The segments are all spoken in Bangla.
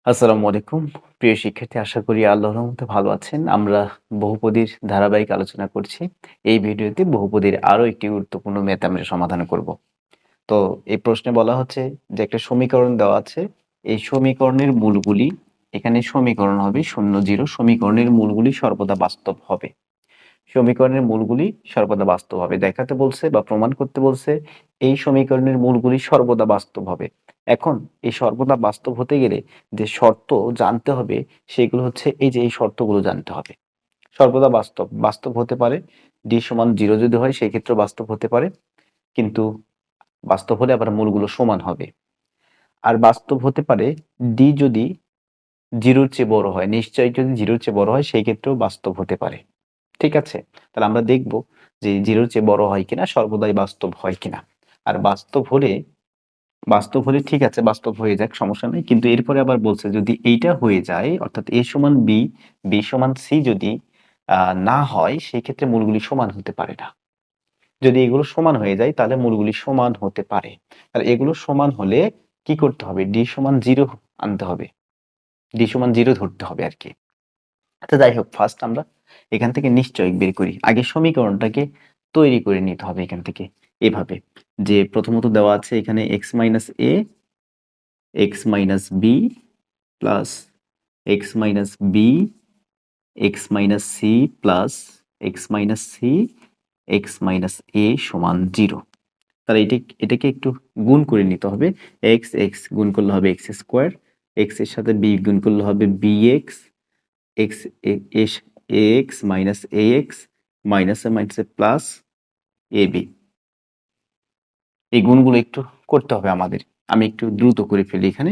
আসসালামু আলাইকুম প্রিয় শিক্ষার্থী, আশা করি আল্লাহর রহমতে ভালো আছেন। আমরা বহুপদীর ধারাবাহিক আলোচনা করছি। এই ভিডিওতে বহুপদীর আরো একটি গুরুত্বপূর্ণ ম্যাথ আমরা সমাধান করব। তো এই প্রশ্নে বলা হচ্ছে যে একটা সমীকরণ দেওয়া আছে, এই সমীকরণের মূলগুলি, এখানে সমীকরণ হবে 0 0, সমীকরণের মূলগুলি সর্বদা বাস্তব হবে। সমীকরণের মূলগুলি সর্বদা বাস্তব হবে দেখাতে বলছে বা প্রমাণ করতে বলছে এই সমীকরণের মূলগুলি সর্বদা বাস্তব হবে। এখন এই সর্বদা বাস্তব হতে গেলে যে শর্ত জানতে হবে সেগুলো হচ্ছে এই যে এই শর্তগুলো জানতে হবে। সর্বদা বাস্তব বাস্তব হতে পারে, ডি সমান 0 যদি হয় সেই ক্ষেত্রে বাস্তব হতে পারে, কিন্তু বাস্তব হলে আবার মূলগুলো সমান হবে। আর বাস্তব হতে পারে ডি যদি 0-র চেয়ে বড় হয়, নিশ্চয়ই যদি 0-র চেয়ে বড় হয় সেই ক্ষেত্রেও বাস্তব হতে পারে। ঠিক আছে? তাহলে আমরা দেখব যে 0-র চেয়ে বড় হয় কিনা, সর্বদাই বাস্তব হয় কিনা। আর বাস্তব হলে ঠিক আছে, বাস্তব হয়ে যাক, সমস্যা নেই। কিন্তু এরপরে আবার বলছে যদি এইটা হয়ে যায়, অর্থাৎ a সমান b, b সমান c যদি না হয় সেই ক্ষেত্রে মূলগুলি সমান হতে পারে না। যদি এগুলো সমান হয়ে যায় তাহলে মূলগুলি সমান হতে পারে। আর এগুলো সমান হলে কি করতে হবে? d সমান 0 আনতে হবে, d সমান 0 ধরতে হবে আর কি। আচ্ছা যাই হোক, ফার্স্ট আমরা এখান থেকে নিশ্চয়ক বের করি। আগে সমীকরণটাকে তৈরি করে নিতে হবে এখান থেকে এভাবে, যে প্রথমত দেওয়া আছে এখানে x minus a, x minus b plus x minus b, x minus c plus x minus c, x minus a সমান 0। তাহলে এটাকে একটু গুণ করে নিতে হবে। x x গুণ করলে হবে x স্কোয়ার, x এর সাথে b গুণ করলে হবে bx, x ax minus ax মাইনাসে মাইনাসে প্লাস ab। এই গুণগুলো একটু করতে হবে আমাদের। আমি একটু দ্রুত করে ফেলি এখানে।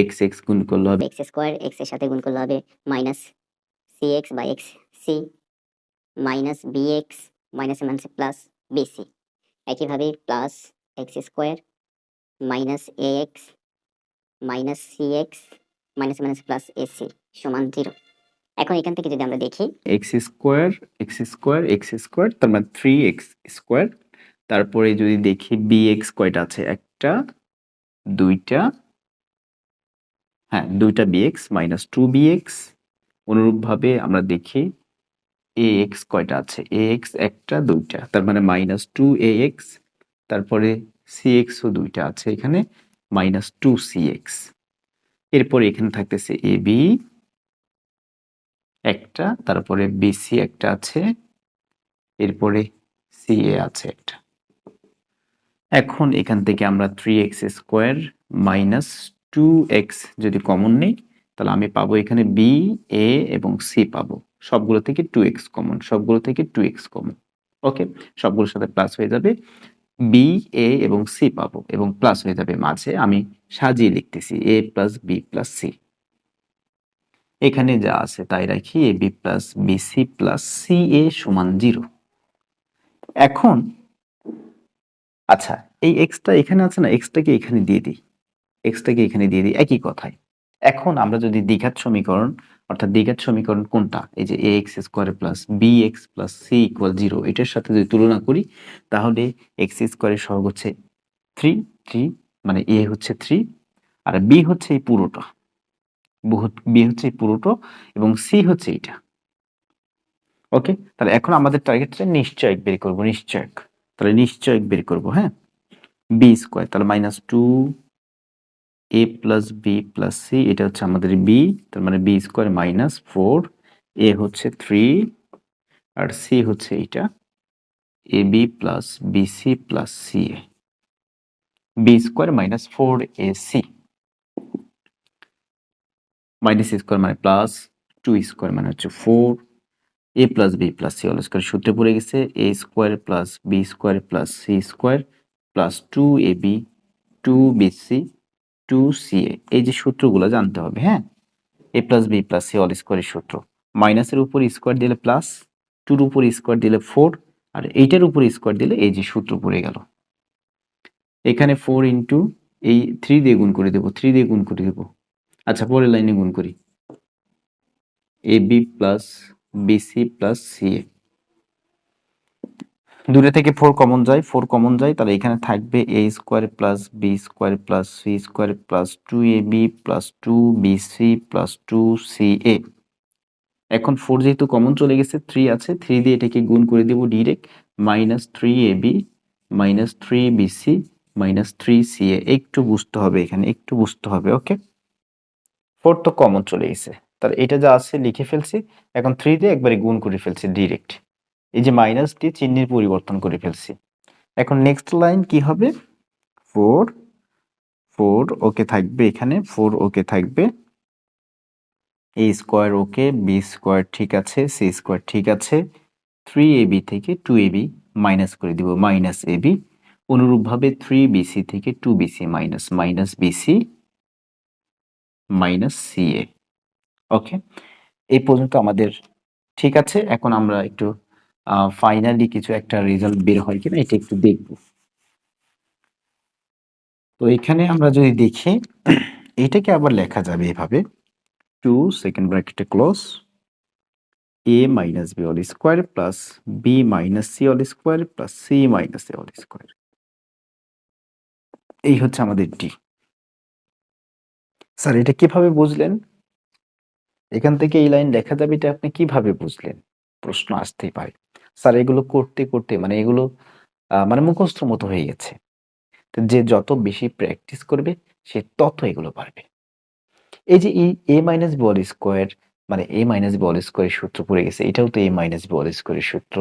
x x গুণ করলে হবে এক্স স্কোয়ার, এক্স এর সাথে গুণ করলে হবে minus C X by X C minus B X মাইনাসে মাইনাসে প্লাস বিসি। একইভাবে plus X square minus A X minus C X মাইনাসে মাইনাসে প্লাস এসি সমান 0। এখন এখান থেকে যদি আমরা দেখি x square x square x square তার মানে 3x স্কোয়ার। তারপরে যদি দেখি bx কয়টা আছে, একটা, দুইটা, হ্যাঁ দুইটা bx মাইনাস 2bx। অনুরূপভাবে আমরা দেখি ax কয়টা আছে, ax একটা, দুইটা, তার মানে মাইনাস 2ax। তারপরে cx ও দুইটা আছে এখানে, মাইনাস 2cx। এরপরে এখানে থাকতেছে ab একটা, তারপরে bc একটা আছে, এরপরে ca আছে একটা। এখন এখান থেকে আমরা 3x স্কোয়ার মাইনাস 2x যদি কমন নেই তাহলে আমি পাবো এখানে b, a এবং c পাবো। সবগুলো থেকে 2x কমন, সবগুলো থেকে 2x কমন। ওকে, সবগুলোর সাথে প্লাস হয়ে যাবে, b, a এবং c পাবো এবং প্লাস হয়ে যাবে মাঝে। আমি সাজিয়ে লিখতেছি a plus b plus c। এখানে যা আছে তাই রাখি, ab plus bc plus ca সমান 0। এখন আচ্ছা, এই এক্সটা এখানে আছে না, এক্সটাকে এখানে দিয়ে দিই, এক্সটাকে এখানে দিয়ে দিই, একই কথাই। এখন আমরা যদি দ্বিঘাত সমীকরণ, অর্থাৎ দ্বিঘাত সমীকরণ কোনটা, এই যে ax square plus bx plus c equal 0, এটার সাথে যদি তুলনা করি তাহলে x স্কোয়ারের সহগ হচ্ছে 3 মানে a হচ্ছে 3 আর b হচ্ছে এই পুরোটা, b হচ্ছে এই পুরোটা এবং c হচ্ছে এইটা। ওকে, তাহলে এখন আমাদের টার্গেট হচ্ছে নিশ্চয়ক বের করব, নিশ্চয়ক। তাহলে নিশ্চয়ক বের করব, হ্যাঁ, b স্কোয়ার তাহলে minus 2a plus B plus C, এটা হচ্ছে আমাদের b, তার মানে b স্কোয়ার মাইনাস 4, a হচ্ছে 3 আর c হচ্ছে এইটা, ab plus bc plus ca, b square minus 4ac minus square মানে প্লাস 2 স্কোয়ার মানে হচ্ছে 4, a plus b plus c whole square সূত্রে পড়ে গেছে a square plus b square plus c square plus 2ab 2bc 2ca। এই যে সূত্রগুলো জানতে হবে, হ্যাঁ, a plus B plus C all স্কোয়ারের সূত্র। মাইনাসের উপর স্কোয়ার দিলে প্লাস, 2-র উপর স্কোয়ার দিলে 4 আর এইটার উপর স্কোয়ার দিলে এই যে সূত্র পড়ে গেল। এখানে 4 ইন্টু এই 3 দিয়ে গুণ করে দেবো, 3 দিয়ে গুণ করে দেবো। আচ্ছা পরের লাইনে গুণ করি, A B plus BC plus C A. দুটো থেকে 4 কমন যায়, 4 কমন যায়, তাহলে এখানে থাকবে a square plus B square plus C square plus 2ab plus 2bc plus 2ca। এখন 4 যেহেতু কমন চলে গেছে, 3 আছে, 3 দিয়ে এটাকে গুণ করে দেব direct, minus 3ab minus 3bc minus 3ca। একটু বুঝতে হবে এখানে, একটু বুঝতে হবে। ওকে, 4 তো কমন চলে গেছে, তাহলে এটা যা আছে লিখে ফেলছি। এখন 3 দিয়ে একবারে গুণ করে ফেলছি ডিরেক্ট, এই যে মাইনাস দিয়ে চিহ্নের পরিবর্তন করে ফেলছি। এখন নেক্সট লাইন কি হবে? 4 4 ওকে থাকবে, এখানে 4 ওকে থাকবে, a square okay, B square ঠিক আছে, সি স্কোয়ার ঠিক আছে, 3ab থেকে 2ab মাইনাস করে দিব, মাইনাস ab। অনুরূপভাবে 3bc থেকে 2bc minus, minus bc minus ca। ওকে, এই পর্যন্ত আমাদের ঠিক আছে। এখন আমরা একটু ফাইনালি কিছু একটা রেজাল্ট বের হয় কিনা এটা একটু দেখব। তো এখানে আমরা যদি দেখি, এটাকে আবার লেখা যাবে এভাবে, 2 সেকেন্ড ব্র্যাকেটে close a minus B whole square plus B minus C whole square plus C minus A whole square. এই হচ্ছে আমাদের ডি। স্যার এটা কিভাবে বুঝলেন? এখান থেকে এই লাইন লেখা যাবে, এটা আপনি কিভাবে বুঝলেন? প্রশ্ন আসতেই পারে। স্যার এগুলো করতে করতে মানে এগুলো মানে মুখস্থ মতো হয়ে গেছে। তো যে যত বেশি প্র্যাকটিস করবে সে তত এগুলো পারবে। এই যে এ মাইনাস বি হোল স্কোয়ার, মানে এ মাইনাস বি হোল স্কোয়ারের সূত্র পড়ে গেছে, এটাও তো এ মাইনাস বি হোল স্কোয়ারের সূত্র,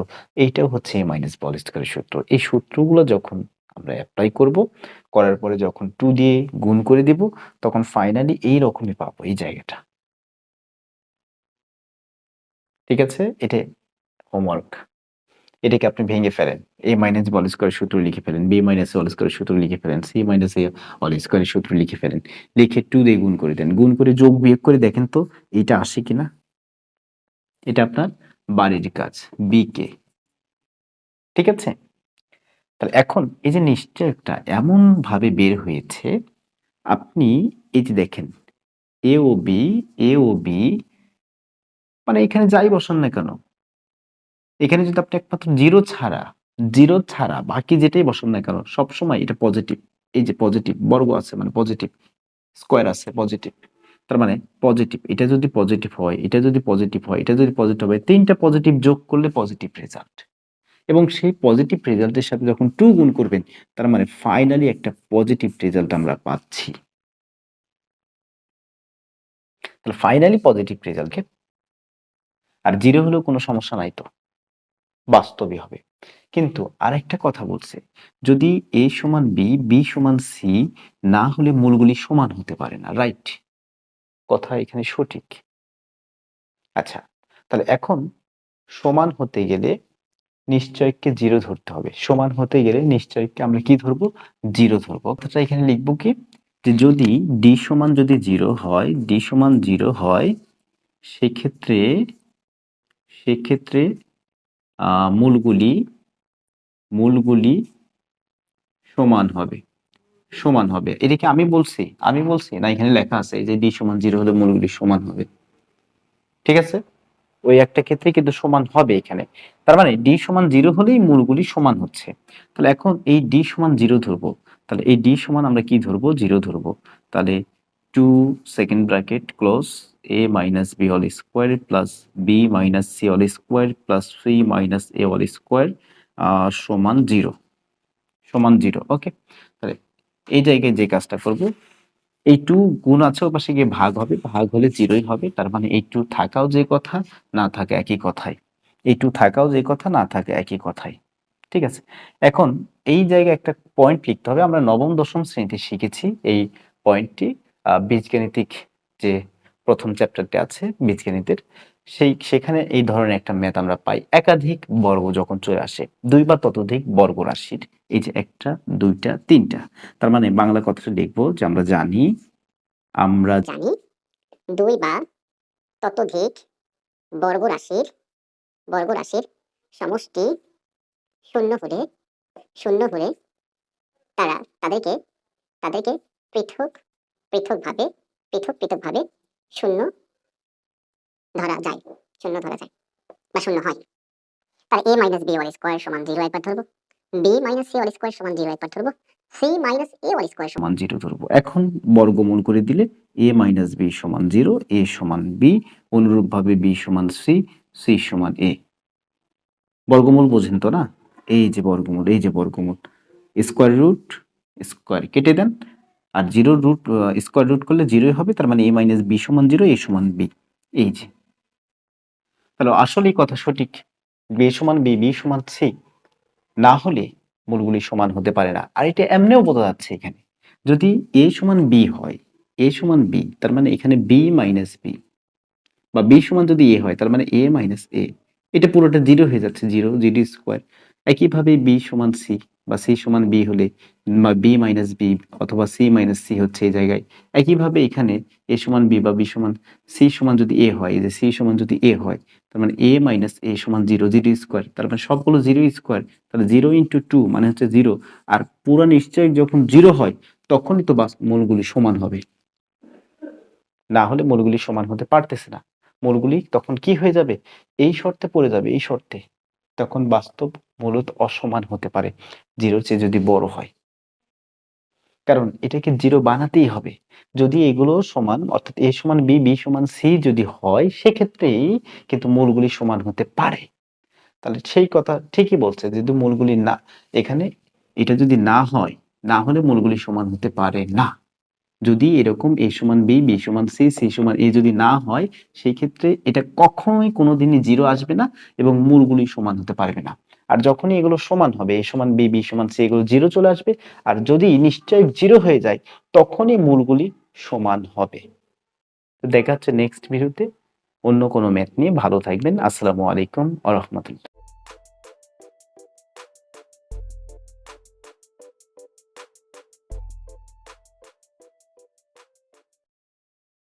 এইটাও হচ্ছে এ মাইনাস বি হোল স্কোয়ারের সূত্র। এই সূত্রগুলো যখন আমরা অ্যাপ্লাই করব, করার পরে যখন 2 দিয়ে গুণ করে দিব, তখন ফাইনালি এই রকমই পাবো এই জায়গাটা। ঠিক আছে, এটা হোমওয়ার্ক। এটাকে আপনি ভেঙে ফেলেন, এ মাইনাস বল স্কোয়ারের সূত্র লিখে ফেলেন, বি মাইনাস হোল স্কোয়ারের সূত্র লিখে ফেলেন, সি মাইনাস এ হোল স্কোয়ারের সূত্র লিখে ফেলেন, লিখে 2 দিয়ে গুণ করে দেন, গুণ করে যোগ বিয়োগ করে দেখেন তো এটা আসে কিনা। এটা আপনার বাড়ির কাজ, বি কে। ঠিক আছে, তাহলে এখন এই যে নিশ্চয়টা এমন ভাবে বের হয়েছে, আপনি এই যে দেখেন এ ও বি, এ ও বি, মানে এখানে যাই বসান না কেন, এখানে যদি আপনি একমাত্র জিরো ছাড়া বাকি যেটাই বসান না কেন সবসময় এটা পজিটিভ। এই যে পজিটিভ বর্গ আছে মানে পজিটিভ, স্কোয়ার আছে পজিটিভ, তার মানে পজিটিভ। এটা যদি পজিটিভ হয়, এটা যদি পজিটিভ হয়, এটা যদি পজিটিভ হয়, তিনটা পজিটিভ যোগ করলে পজিটিভ রেজাল্ট। এবং সেই পজিটিভ রেজাল্টের সাথে যখন 2 গুণ করবেন, তার মানে ফাইনালি একটা পজিটিভ রেজাল্ট আমরা পাচ্ছি। তাহলে ফাইনালি পজিটিভ রেজাল্টকে, আর জিরো হলেও কোনো সমস্যা নাই তো, বাস্তবই হবে। কিন্তু আরেকটা কথা বলছে, যদি এ সমান বি, বি সমান সি না হলে মূলগুলি সমান হতে পারে না। রাইট, কথা এখানে সঠিক। আচ্ছা, তাহলে এখন সমান হতে গেলে নিশ্চয়কে জিরো ধরতে হবে। সমান হতে গেলে নিশ্চয়কে আমরা কি ধরবো? জিরো ধরবো। কথাটা এখানে লিখবো কি, যে যদি ডি সমান যদি জিরো হয়, ডি সমান জিরো হয়, সেক্ষেত্রে সেক্ষেত্রে মূলগুলি সমান হবে, সমান হবে। এটা কি আমি বলছি না, এখানে লেখা আছে যে ডি সমান জিরো হলে মূলগুলি সমান হবে। ঠিক আছে, ওই একটা ক্ষেত্রে কিন্তু সমান হবে এখানে। তার মানে ডি সমান জিরো হলেই মূলগুলি সমান হচ্ছে। তাহলে এখন এই ডি সমান জিরো ধরবো, তাহলে এই ডি সমান আমরা কি ধরবো? জিরো ধরবো। তাহলে 2 second bracket close A minus B whole square plus B minus C whole square plus C minus A whole square সমান জিরো, সমান জিরো। ওকে, তাহলে এই জায়গায় যে কাজটা করব, এই 2 গুণ আছে ওপাশে গিয়ে ভাগ হবে, ভাগ হলে জিরোই হবে। তার মানে এই 2 থাকাও যে কথা, না থাকে একই কথাই। এই 2 থাকাও যে কথা, না থাকে একই কথাই। ঠিক আছে, এখন এই জায়গায় একটা পয়েন্ট লিখতে হবে। আমরা নবম দশম শ্রেণীতে শিখেছি এই পয়েন্টটি, বীজগাণিতিক যে প্রথম চ্যাপ্টারটি আছে বীজগণিতের, সেখানে এই ধরনের একটা ম্যাথ আমরা পাই। একাধিক বর্গ যখন চলে আসে, 2 বা ততোধিক বর্গ রাশির, এই যে একটা, দুইটা, তিনটা, তার মানে বাংলা কথাটা লিখবো যে আমরা জানি 2 বা ততোধিক বর্গ রাশির সমষ্টি শূন্য হলে তাদেরকে পৃথকভাবে শূন্য ধরা যায় বা শূন্য হয়। তাহলে a minus b whole square সমান 0 একবার ধরবো, b minus c whole square সমান 0 একবার ধরবো, c minus a whole square সমান 0 ধরবো। এখন বর্গমূল করে দিলে a মাইনাস b সমান 0, a সমান b, অনুরূপভাবে b সমান c, c সমান a। বর্গমূল বোঝেন তো না? এই যে বর্গমূল, এই যে বর্গমূল, স্কোয়ার রুট স্কোয়ার কেটে দেন, আর 0 রুট স্কোয়ার রুট করলে 0 হবে, তার মানে a মাইনাস b সমান 0, a সমান b। এই যে, তাহলে আসলে এই কথা সঠিক, b সমান b, b সমান c না হলে মূলগুলি সমান হতে পারে না। আর এটা এমনিও বোঝা যাচ্ছে এখানে, যদি a সমান b হয়, a সমান b, তার মানে এখানে b মাইনাস b, বা b সমান যদি a হয়, তার মানে a মাইনাস a, এটা পুরোটা 0 হয়ে যাচ্ছে, 0 0 স্কোয়ার। একইভাবে b সমান c বা c সমান b হলে b মাইনাস b অথবা c মাইনাস c হচ্ছে এই জায়গায়। একইভাবে এখানে a সমান b বা b সমান c সমান যদি a হয়, এই যে c সমান যদি a হয়, তার মানে a মাইনাস a সমান 0 0 স্কোয়ার, তার মানে সবগুলো 0 স্কোয়ার, তাহলে 0 ইন্টু 2 মানে হচ্ছে 0। আর পুরো নিশ্চয় যখন 0 হয় তখনই তো মূলগুলি সমান হবে, না হলে মূলগুলি সমান হতে পারতেছে না। মূলগুলি তখন কি হয়ে যাবে? এই শর্তে পড়ে যাবে, এই শর্তে। তখন বাস্তব মূলত অসমান হতে পারে 0 চেয়ে যদি বড় হয়, কারণ এটাকে 0 বানাতেই হবে। যদি এগুলো সমান, অর্থাৎ a সমান b, b সমান c যদি হয়, সেক্ষেত্রেই কিন্তু মূলগুলি সমান হতে পারে। তাহলে সেই কথা ঠিকই বলছে, যদি মূলগুলি না, এখানে এটা যদি না হয়, না হলে মূলগুলি সমান হতে পারে না। যদি এরকম a সমান b, b সমান c, c সমান a যদি না হয়, সেই ক্ষেত্রে এটা কখনোই কোনোদিনই 0 আসবে না এবং মূলগুলি সমান হতে পারবে না। আর যখনই এগুলো সমান হবে, a সমান b, b সমান c, এগুলো 0 চলে আসবে। আর যদি নিশ্চয় 0 হয়ে যায়, তখনই মূলগুলি সমান হবে। তো দেখা হচ্ছে নেক্সট ভিডিওতে অন্য কোনো ম্যাথ নিয়ে। ভালো থাকবেন। আসসালামু আলাইকুম ওয়া রাহমাতুল্লাহ।